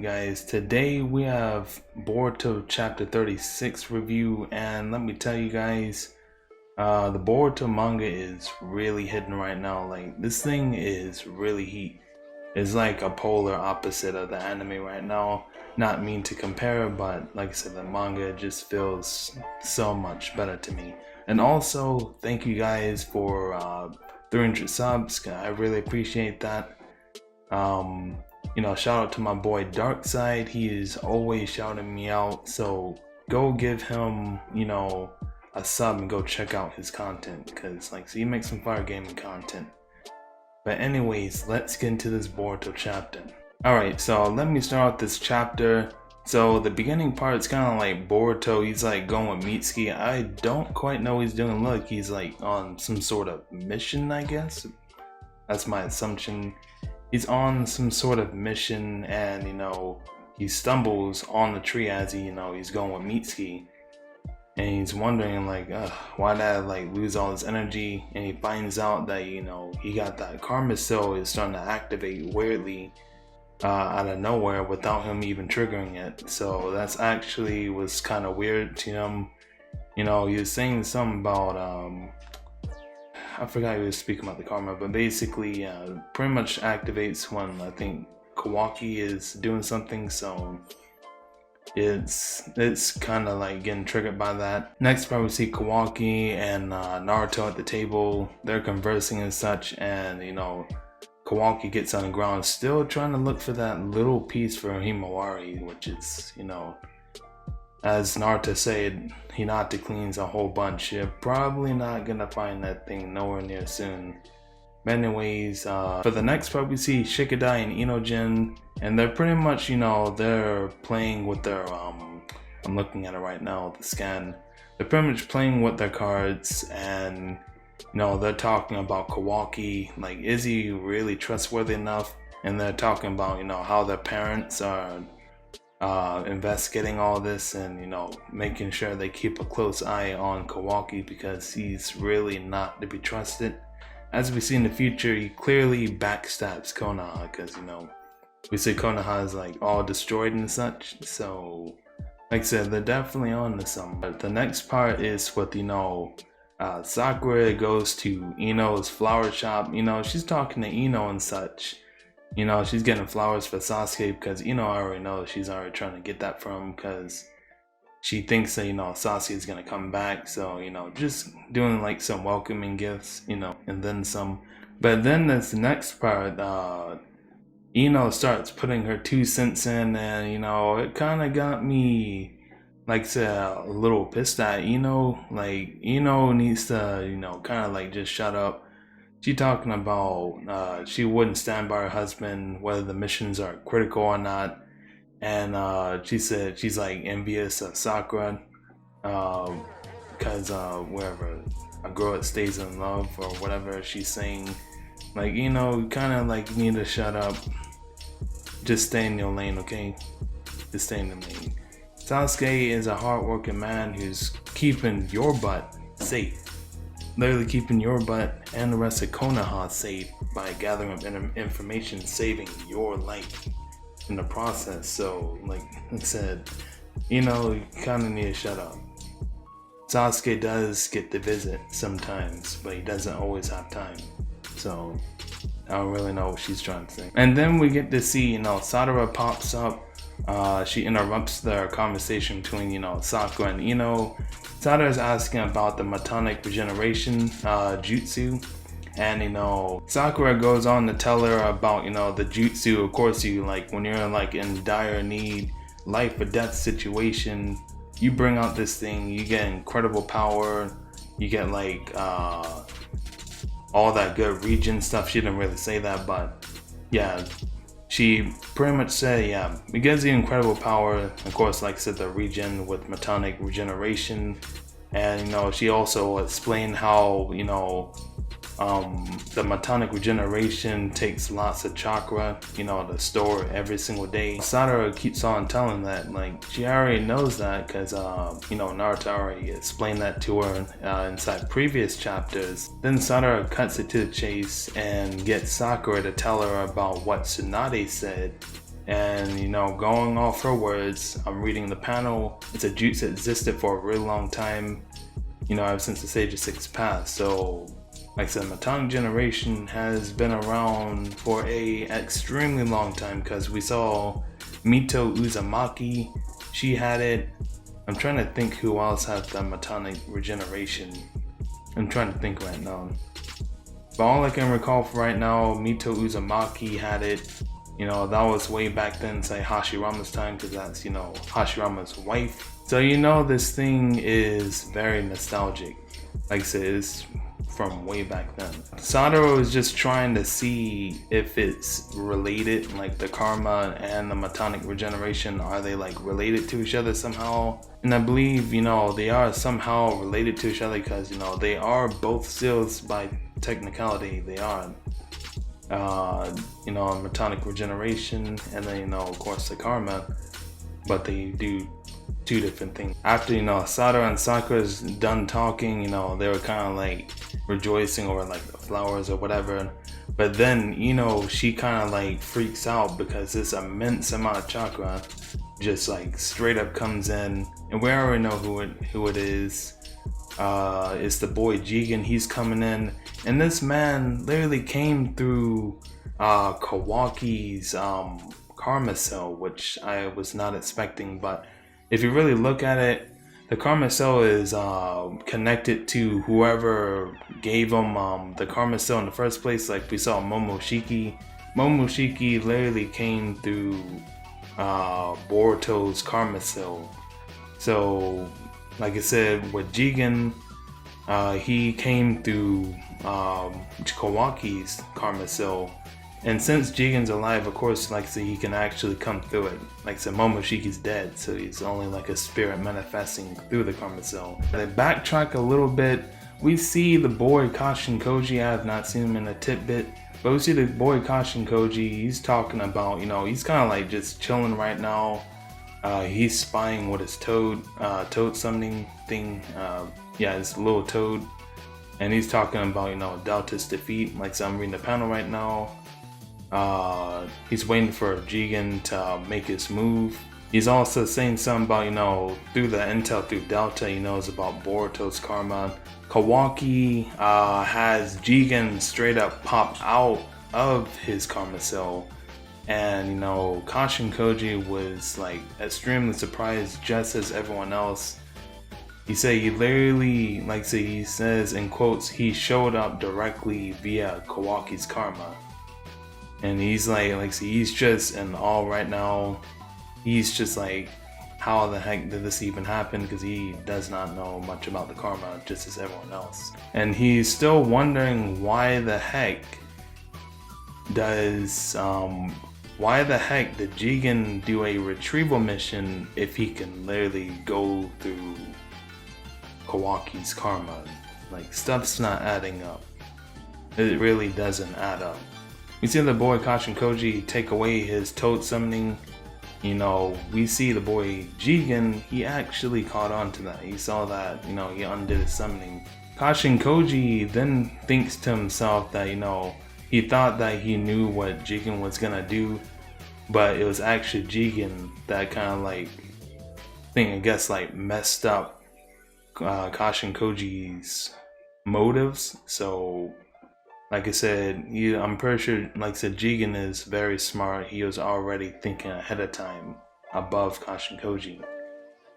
guys, today we have Boruto chapter 36 review, and let me tell you guys, the Boruto manga is really hitting right now. Like, this thing is really heat. It's like a polar opposite of the anime right now. Not mean to compare, but like I said, the manga just feels so much better to me. And also, thank you guys for 300 subs. I really appreciate that. Shout out to my boy Darkside. He is always shouting me out, so go give him, a sub and go check out his content, because he makes some fire gaming content. But anyways, let's get into this Boruto chapter. Alright, so let me start out this chapter. So the beginning part is kind of like Boruto, he's like going with Mitsuki. I don't quite know what he's doing. Look, he's like on some sort of mission, I guess. That's my assumption. He's on some sort of mission, and he stumbles on the tree as he's going with Mitsuki, and he's wondering why did I lose all this energy, and he finds out that he got that karma cell is starting to activate weirdly out of nowhere without him even triggering it. So that's actually was kind of weird to him. He was saying something about I forgot he was speaking about the karma, but basically pretty much activates when I think Kawaki is doing something, so it's kind of like getting triggered by that. Next part we see Kawaki and Naruto at the table. They're conversing and such, and Kawaki gets on the ground still trying to look for that little piece for Himawari, which is as Naruto said, Hinata cleans a whole bunch. You're probably not gonna find that thing nowhere near soon. But anyways, for the next part we see Shikadai and Inojin, and they're pretty much, they're playing with their, I'm looking at it right now, the scan. They're pretty much playing with their cards, and, they're talking about Kawaki, is he really trustworthy enough? And they're talking about, how their parents are investigating all this, and making sure they keep a close eye on Kawaki, because he's really not to be trusted. As we see in the future, he clearly backstabs Konoha, because we see Konoha is all destroyed and such. So like I said, they're definitely on to something. But the next part is with Sakura goes to Ino's flower shop. She's talking to Ino and such. She's getting flowers for Sasuke, because already knows she's already trying to get that from him, because she thinks that Sasuke is gonna come back. So just doing some welcoming gifts, and then some. But then this next part, Ino starts putting her 2 cents in, and it kind of got me a little pissed at Ino. Ino needs to kind of just shut up. She talking about she wouldn't stand by her husband whether the missions are critical or not, and she said she's envious of Sakura because wherever a girl that stays in love or whatever she's saying, kind of need to shut up. Just stay in your lane, okay? Just stay in the lane. Sasuke is a hardworking man who's keeping your butt safe. Literally keeping your butt and the rest of Konoha safe by gathering up information, saving your life in the process. So, like I said, you kind of need to shut up. Sasuke does get to visit sometimes, but he doesn't always have time. So, I don't really know what she's trying to say. And then we get to see, Sadara pops up. She interrupts their conversation between, Sakura and Ino. Sadara's asking about the Matonic regeneration jutsu, and Sakura goes on to tell her about the jutsu. Of course, when you're in dire need, life or death situation, you bring out this thing, you get incredible power, you get all that good regen stuff. She didn't really say that, but yeah, she pretty much said, yeah, it gives the incredible power. Of course, like I said, the regen with Matonic regeneration. And, she also explained how, the Matonic regeneration takes lots of chakra, to store every single day. Sadara keeps on telling that, she already knows that, because, Naruto already explained that to her inside previous chapters. Then Sadara cuts it to the chase and gets Sakura to tell her about what Tsunade said And you know, going off her words, I'm reading the panel. It's a jutsu that existed for a really long time, you know, ever since the Sage of Six passed. So like I said, Matang generation has been around for a extremely long time, because we saw Mito Uzumaki, she had it. I'm trying to think who else had the Matanic regeneration. I'm trying to think right now. But all I can recall for right now, Mito Uzumaki had it. You know, that was way back then, say Hashirama's time, because that's, you know, Hashirama's wife. So you know, this thing is very nostalgic. Like I said, it's from way back then. Satoru is just trying to see if it's related, like the karma and the Matanic regeneration, are they like related to each other somehow? And I believe, you know, they are somehow related to each other, because, you know, they are both seals by technicality. They are, you know, Matanic regeneration, and then, you know, of course the karma, but they do two different things. After, you know, Satoru and Sakura's done talking, you know, they were kind of like rejoicing over like the flowers or whatever. But then, you know, she kind of like freaks out, because this immense amount of chakra just like straight up comes in, and we already know who it is. It's the boy Jigen. He's coming in, and this man literally came through Kawaki's karma cell, which I was not expecting. But if you really look at it, the karma cell is connected to whoever gave him the karma cell in the first place. Like we saw Momoshiki. Momoshiki literally came through Boruto's karma cell. So like I said, with Jigen, he came through Kawaki's karma cell. And since Jigen's alive, of course, like I said, he can actually come through it. Like I said, Momoshiki's dead, so he's only like a spirit manifesting through the karma cell. They backtrack a little bit. We see the boy Kashin Koji. I have not seen him in a tidbit, but we see the boy Kashin Koji. He's talking about, you know, he's kind of like just chilling right now. He's spying with his toad summoning thing. Yeah, his little toad. And he's talking about, you know, Delta's defeat. Like, so I'm reading the panel right now. He's waiting for Jigen to make his move. He's also saying something about, you know, through the intel through Delta, he knows about Boruto's karma. Kawaki has Jigen straight up pop out of his karma cell. And, you know, Kashin Koji was like extremely surprised, just as everyone else. He said he literally, like say he says in quotes, he showed up directly via Kawaki's karma. And he's like he's just in awe right now. He's just like, how the heck did this even happen? Because he does not know much about the karma, just as everyone else. And he's still wondering why the heck did Jigen do a retrieval mission if he can literally go through Kawaki's karma? Like, stuff's not adding up. It really doesn't add up. We see the boy Kashin Koji take away his toad summoning. You know, we see the boy Jigen, he actually caught on to that. He saw that, you know, he undid his summoning. Kashin Koji then thinks to himself that, you know, he thought that he knew what Jigen was gonna do, but it was actually Jigen that kind of like, I guess like messed up Kashin Koji's motives. So like I said, I'm pretty sure, like I said, Jigen is very smart. He was already thinking ahead of time above Kashin Koji.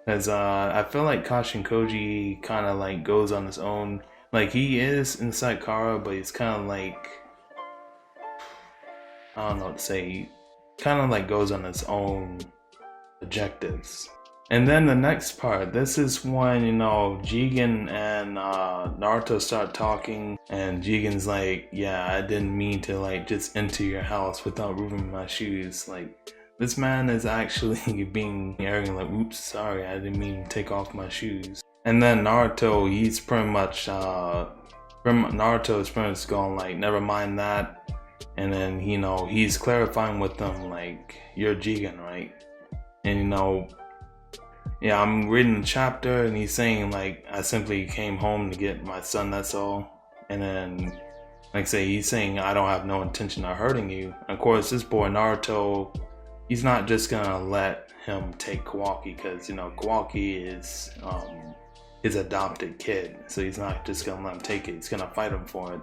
Because I feel like Kashin Koji kind of like goes on his own. Like, he is inside Kara, but he's kind of like, I don't know what to say. He kind of like goes on his own objectives. And then the next part, this is when, you know, Jigen and Naruto start talking, and Jigen's like, yeah, I didn't mean to like just enter your house without removing my shoes. Like, this man is actually being arrogant, like, oops, sorry, I didn't mean to take off my shoes. And then Naruto, he's pretty much, Naruto is pretty much going like, never mind that. And then, you know, he's clarifying with them like, you're Jigen, right? And, you know, yeah, I'm reading the chapter, and he's saying like, I simply came home to get my son, that's all. And then, like I say, he's saying, I don't have no intention of hurting you. And of course, this boy Naruto, he's not just gonna let him take Kawaki, because you know Kawaki is his adopted kid, so he's not just gonna let him take it. He's gonna fight him for it.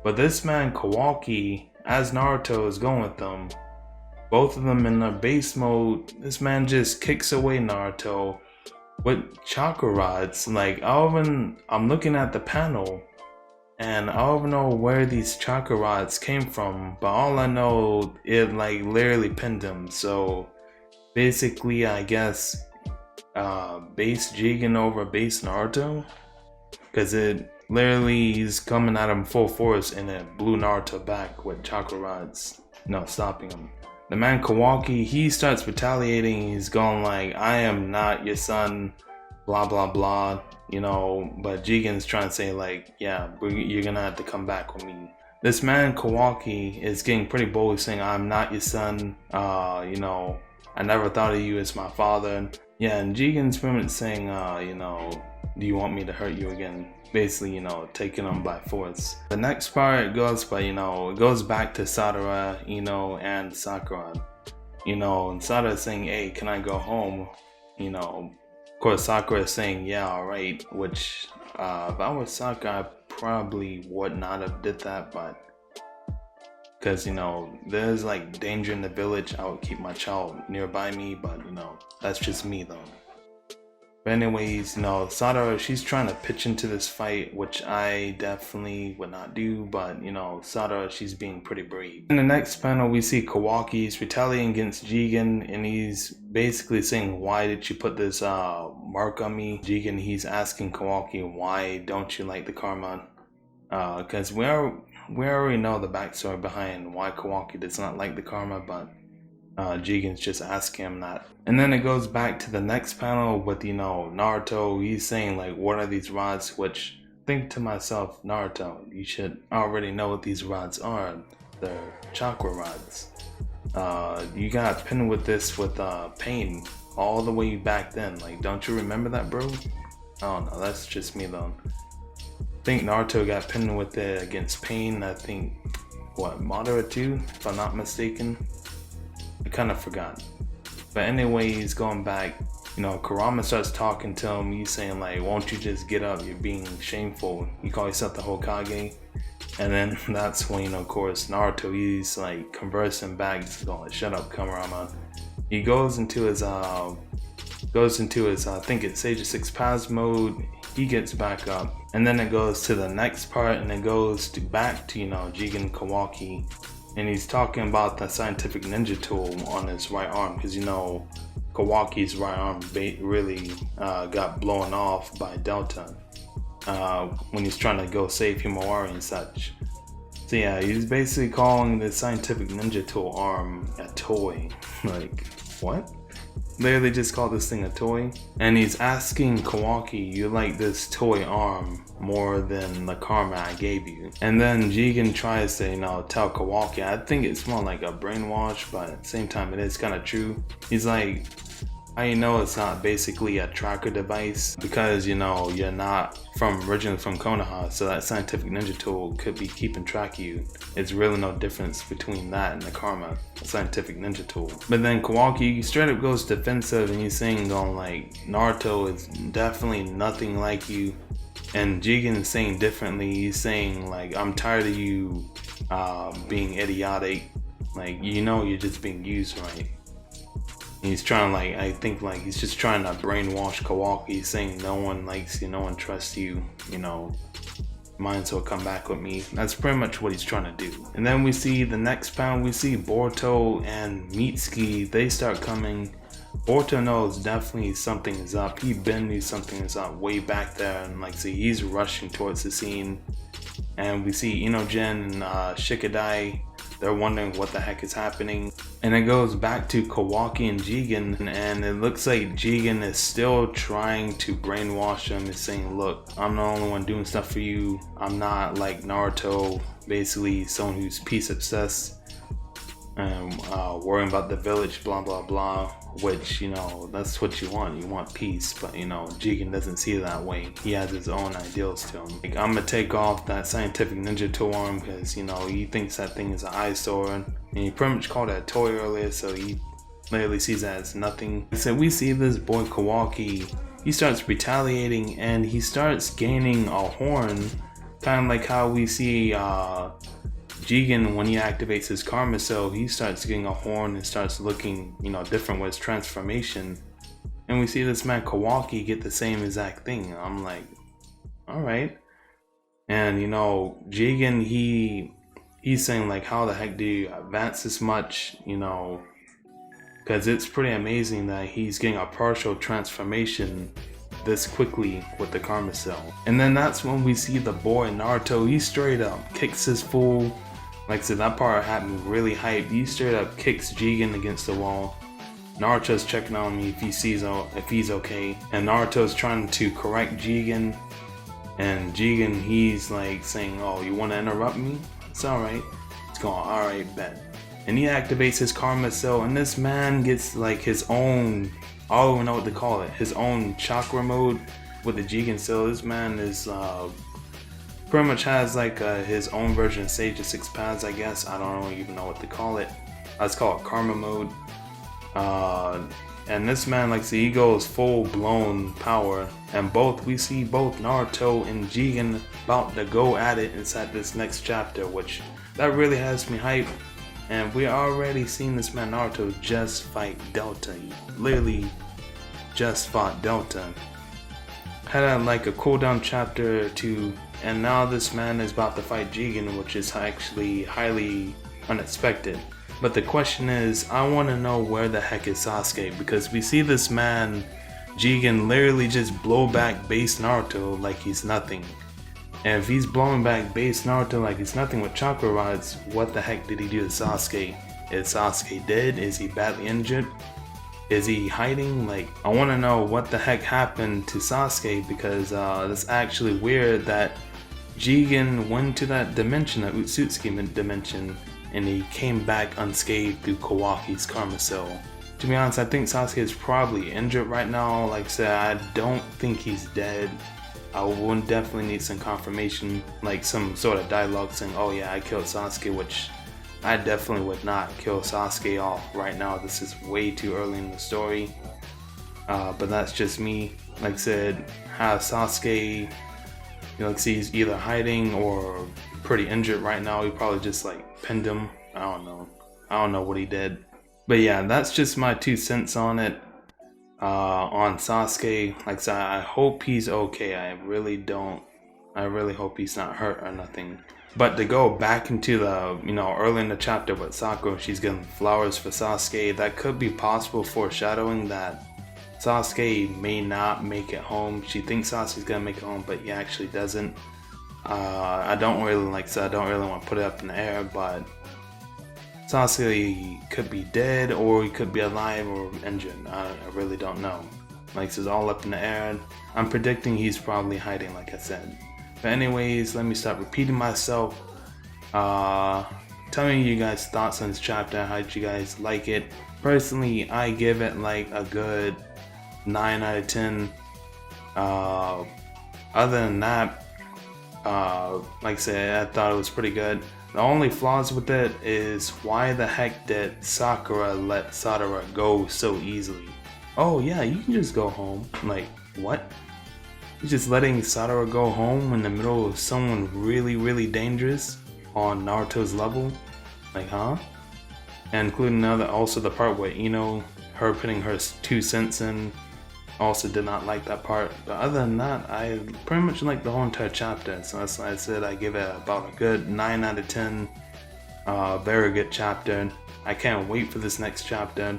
But this man Kawaki, as Naruto is going with them, both of them in their base mode, this man just kicks away Naruto with chakra rods. Like I'm looking at the panel, and I don't even know where these chakra rods came from, but all I know, it like literally pinned him. So basically, I guess base Jigen over base Naruto, because it literally is coming at him full force and it blew Naruto back with chakra rods, stopping him. The man Kawaki, he starts retaliating. He's going like, I am not your son, blah blah blah, but Jigen's trying to say like, yeah, you're gonna have to come back with me. This man Kawaki is getting pretty bold, saying, I'm not your son, I never thought of you as my father. Yeah, and Jigen's pretty much saying, do you want me to hurt you again? Basically, taking him by force. The next part goes by, it goes back to Sadara, and Sakura. And Sadara is saying, hey, can I go home? Of course, Sakura is saying, yeah, alright, which, if I was Sakura, I probably would not have did that, but because there's like danger in the village, I would keep my child nearby me, but that's just me though. But anyways, Sadara, she's trying to pitch into this fight, which I definitely would not do, but Sadara, she's being pretty brave. In the next panel, we see Kawaki's retaliating against Jigen, and he's basically saying, why did you put this mark on me? Jigen, he's asking Kawaki, why don't you like the karma? Because we already know the backstory behind why Kawaki does not like the karma, but Jigen's just asking him that. And then it goes back to the next panel with, Naruto. He's saying like, what are these rods? Which, think to myself, Naruto, you should already know what these rods are. They're chakra rods. You got pinned with this with pain all the way back then. Like, don't you remember that, bro? Oh no, that's just me though. I think Naruto got pinned with it against pain. I think, Madara too, if I'm not mistaken. I kind of forgot. But anyways, going back, Kurama starts talking to him. He's saying like, won't you just get up? You're being shameful. You call yourself the Hokage. And then that's when, of course, Naruto, he's like conversing back. He's going, shut up, Kurama. He goes into his, I think it's Sage of Six Paths mode. He gets back up. And then it goes to the next part, and it goes back to, Jigen Kawaki. And he's talking about the scientific ninja tool on his right arm, because Kawaki's right arm really got blown off by Delta when he's trying to go save Himawari and such. So yeah, he's basically calling the scientific ninja tool arm a toy. Like, what? Literally just called this thing a toy. And he's asking Kawaki, you like this toy arm more than the karma I gave you? And then Jigen tries to, tell Kawaki, I think it's more like a brainwash, but at the same time it is kind of true. He's like, I know it's not basically a tracker device, because you're not originally from Konoha, so that scientific ninja tool could be keeping track of you. It's really no difference between that and the karma, a scientific ninja tool. But then Kawaki straight up goes defensive, and he's saying like, Naruto is definitely nothing like you. And Jigen is saying differently. He's saying like, I'm tired of you being idiotic. Like, you're just being used, right? He's trying I think he's just trying to brainwash Kawaki, saying no one likes you, no one trusts you, might as well come back with me. That's pretty much what he's trying to do. And then we see the next panel, we see Boruto and Mitsuki, they start coming. Boruto knows definitely something is up. He knew something is up way back there, and he's rushing towards the scene. And we see Inogen and Shikadai. They're wondering what the heck is happening. And it goes back to Kawaki and Jigen, and it looks like Jigen is still trying to brainwash him. He's saying, look, I'm the only one doing stuff for you. I'm not like Naruto, basically someone who's peace obsessed and worrying about the village, blah blah blah, which that's what you want peace. But Jigen doesn't see it that way. He has his own ideals to him. I'm gonna take off that scientific ninja tool arm, because he thinks that thing is an eyesore, and he pretty much called it a toy earlier, so he literally sees that as nothing. So we see this boy Kawaki, he starts retaliating and he starts gaining a horn, kind of like how we see Jigen when he activates his karma cell. He starts getting a horn and starts looking, you know, different with his transformation. And we see this man Kawaki get the same exact thing. I'm like, alright. And you know, Jigen, he's saying like, how the heck do you advance this much, you know, because it's pretty amazing that he's getting a partial transformation this quickly with the karma cell. And then that's when we see the boy Naruto, he straight up kicks his fool. Like I said, that part had me really hyped. He straight up kicks Jigen against the wall. Naruto's checking on me if he's okay, and Naruto's trying to correct Jigen, and Jigen, he's like saying, oh, you want to interrupt me? It's alright. It's going, alright, bet. And he activates his karma cell, and this man gets like his own, I don't even know what to call it, his own chakra mode with the Jigen cell. This man is pretty much has like his own version of Sage of Six Paths, I guess. I don't even know what to call it. Let's call it karma mode. And this man, like, he goes full blown power, and we see both Naruto and Jigen about to go at it inside this next chapter, which that really has me hyped. And we already seen this man Naruto just fight Delta. He literally just fought Delta. Had like a cooldown chapter or two, and now this man is about to fight Jigen, which is actually highly unexpected. But the question is, I want to know where the heck is Sasuke, because we see this man Jigen literally just blow back base Naruto like he's nothing. And if he's blowing back base Naruto like he's nothing with chakra rods, what the heck did he do to Sasuke? Is Sasuke dead? Is he badly injured? Is he hiding? Like, I want to know what the heck happened to Sasuke, because it's actually weird that Jigen went to that dimension, that Utsutsuki dimension, and he came back unscathed through Kawaki's karma cell. To be honest, I think Sasuke is probably injured right now. Like I said, I don't think he's dead. I would definitely need some confirmation, like some sort of dialogue saying, oh yeah, I killed Sasuke, which I definitely would not kill Sasuke off right now. This is way too early in the story. But that's just me. Like I said, have Sasuke, you know, like he's either hiding or pretty injured right now. He probably just like pinned him. I don't know what he did. But yeah, that's just my 2 cents on it. On Sasuke, like I said, I hope he's okay. I really hope he's not hurt or nothing. But to go back into the, you know, early in the chapter with Sakura, she's getting flowers for Sasuke, that could be possible foreshadowing that Sasuke may not make it home. She thinks Sasuke's gonna make it home, but he actually doesn't. I don't really want to put it up in the air, but Sasuke could be dead, or he could be alive or injured. I really don't know. Like, it's all up in the air. I'm predicting he's probably hiding, like I said. But anyways, let me stop repeating myself. Tell me you guys' thoughts on this chapter. How did you guys like it? Personally, I give it like a good 9 out of 10. Other than that, like I said, I thought it was pretty good. The only flaws with it is, why the heck did Sakura let Sadara go so easily? Oh yeah, you can just go home. Like, what? You're just letting Sadara go home in the middle of someone really dangerous on Naruto's level? Like, huh? And including also the part where Ino, her putting her 2 cents in, also did not like that part. But other than that, I pretty much like the whole entire chapter. So that's why I said I give it about a good 9 out of 10. Very good chapter. I can't wait for this next chapter.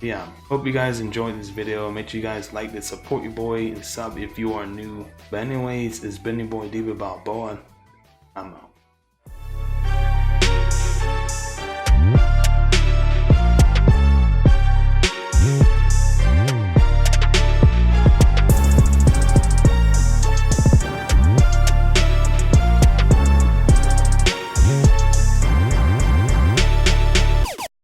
Yeah, hope you guys enjoyed this video. Make sure you guys like it, support your boy, and sub if you are new. But anyways, it's been your boy Diva Balboa. I'm out.